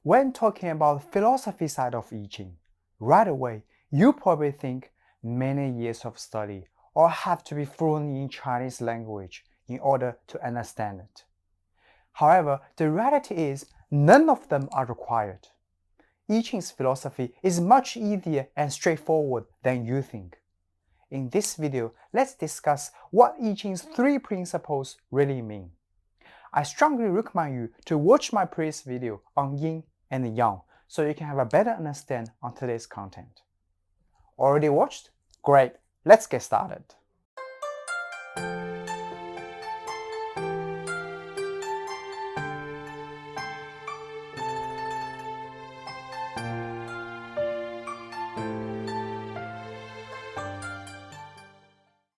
When talking about the philosophy side of I Ching, right away, you probably think many years of study or have to be fluent in Chinese language in order to understand it. However, the reality is none of them are required. I Ching's philosophy is much easier and straightforward than you think. In this video, let's discuss what I Ching's 3 principles really mean. I strongly recommend you to watch my previous video on yin and yang so you can have a better understanding on today's content. Already watched? Great, let's get started.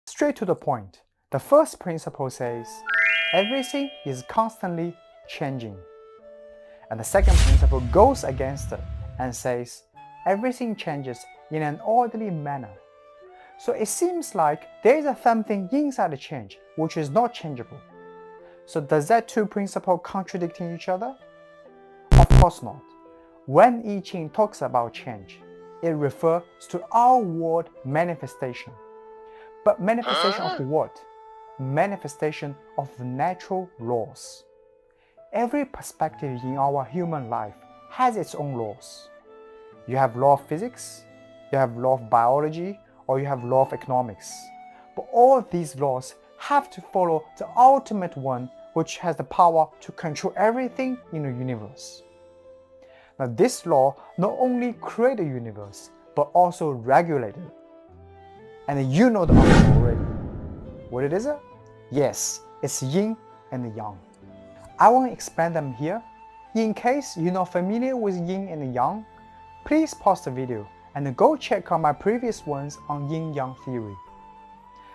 Straight to the point, the first principle says, everything is constantly changing. And the second principle goes against it and says, everything changes in an orderly manner. So it seems like there is something inside the change which is not changeable. So does that 2 principles contradicting each other? Of course not. When I Ching talks about change, it refers to our world manifestation. But manifestation of what? Manifestation of natural laws. Every perspective in our human life has its own laws. You have law of physics, you have law of biology, or you have law of economics. But all these laws have to follow the ultimate one which has the power to control everything in the universe. Now this law not only creates the universe, but also regulates it. And you know the answer already. What is it? Yes, it's yin and yang. I won't explain them here. In case you're not familiar with yin and yang, please pause the video and go check out my previous ones on yin-yang theory.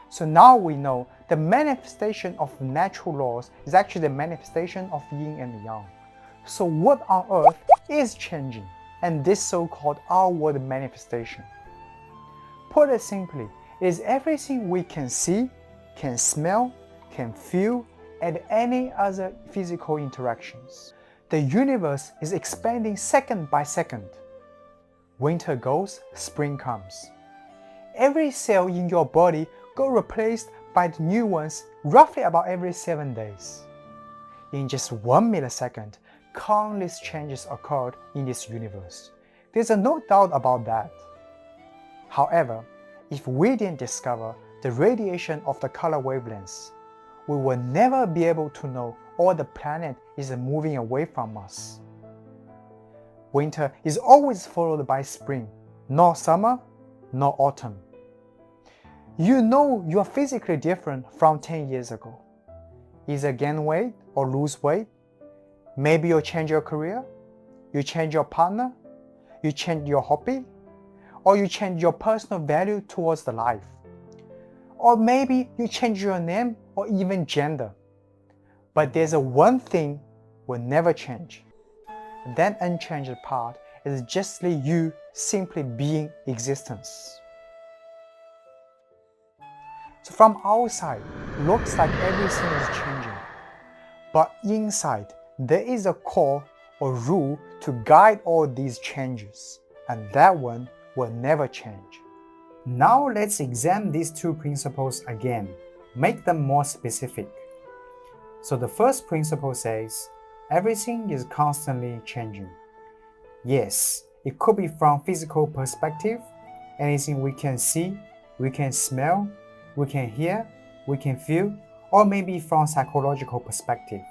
So now we know the manifestation of natural laws is actually the manifestation of yin and yang. So what on earth is changing, and this so-called outward manifestation? Put it simply, it is everything we can see, can smell, can feel, and any other physical interactions. The universe is expanding second by second. Winter goes, spring comes. Every cell in your body got replaced by the new ones roughly about every 7 days. In just 1 millisecond, countless changes occurred in this universe. There's no doubt about that. However, if we didn't discover the radiation of the color wavelengths, we will never be able to know all the planet is moving away from us. Winter is always followed by spring, not summer, not autumn. You know you are physically different from 10 years ago. Either gain weight or lose weight. Maybe you change your career, you change your partner, you change your hobby, or you change your personal value towards the life. Or maybe you change your name or even gender. But there's one thing will never change. That unchanged part is justly you simply being existence. So from outside, looks like everything is changing. But inside, there is a core or rule to guide all these changes, and that one will never change. Now let's examine these 2 principles again, make them more specific. So the first principle says, everything is constantly changing. Yes, it could be from physical perspective, anything we can see, we can smell, we can hear, we can feel, or maybe from psychological perspective.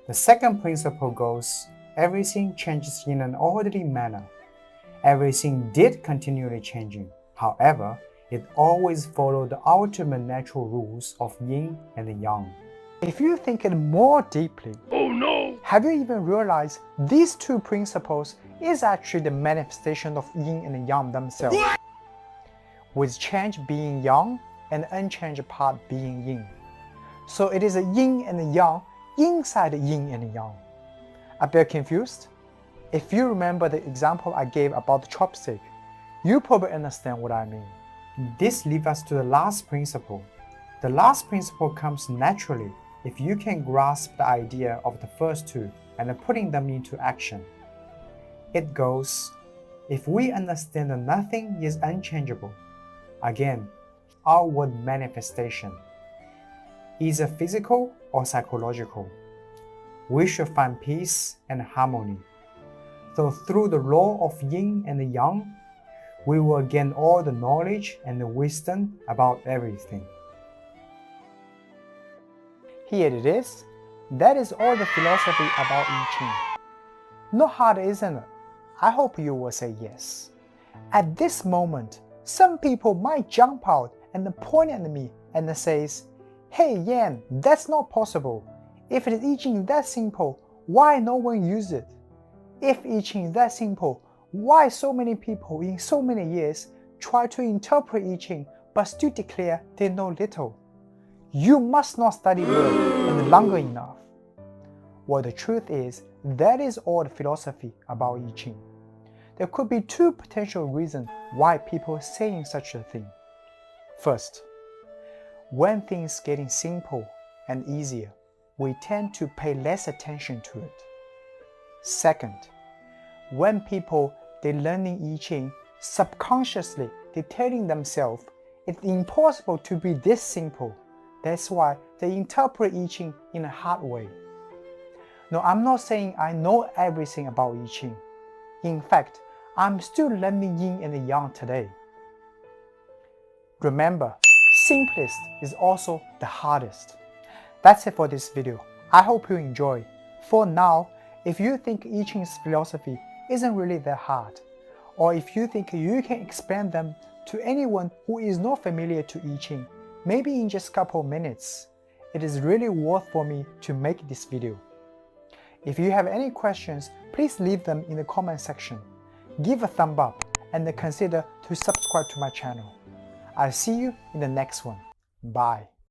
The second principle goes, everything changes in an orderly manner. Everything did continually changing. However, it always followed the ultimate natural rules of yin and yang. If you think it more deeply, oh no! Have you even realized these 2 principles is actually the manifestation of yin and yang themselves? What? With change being yang and unchanged part being yin. So it is a yin and yang inside yin and yang. A bit confused? If you remember the example I gave about the chopstick, you probably understand what I mean. This leads us to the last principle. The last principle comes naturally if you can grasp the idea of the first two and putting them into action. It goes, if we understand that nothing is unchangeable, again, outward manifestation, either physical or psychological, we should find peace and harmony. So through the law of yin and yang, we will gain all the knowledge and the wisdom about everything. Here it is. That is all the philosophy about I Ching. Not hard, isn't it? I hope you will say yes. At this moment, some people might jump out and point at me and says, "Hey Yan, that's not possible. If it is I Ching that simple, why no one use it? If I Ching is that simple, why so many people in so many years try to interpret I Ching but still declare they know little? You must not study well and longer enough." Well, the truth is, that is all the philosophy about I Ching. There could be two potential reasons why people are saying such a thing. First, when things getting simple and easier, we tend to pay less attention to it. Second, when people they learning I Ching, subconsciously they telling themselves it's impossible to be this simple. That's why they interpret I Ching in a hard way. No, I'm not saying I know everything about I Ching. In fact, I'm still learning yin and yang today. Remember, simplest is also the hardest. That's it for this video. I hope you enjoy. For now, if you think I Ching's philosophy isn't really that hard, or if you think you can explain them to anyone who is not familiar to I Ching, maybe in just a couple minutes, it is really worth for me to make this video. If you have any questions, please leave them in the comment section. Give a thumb up and consider to subscribe to my channel. I'll see you in the next one. Bye.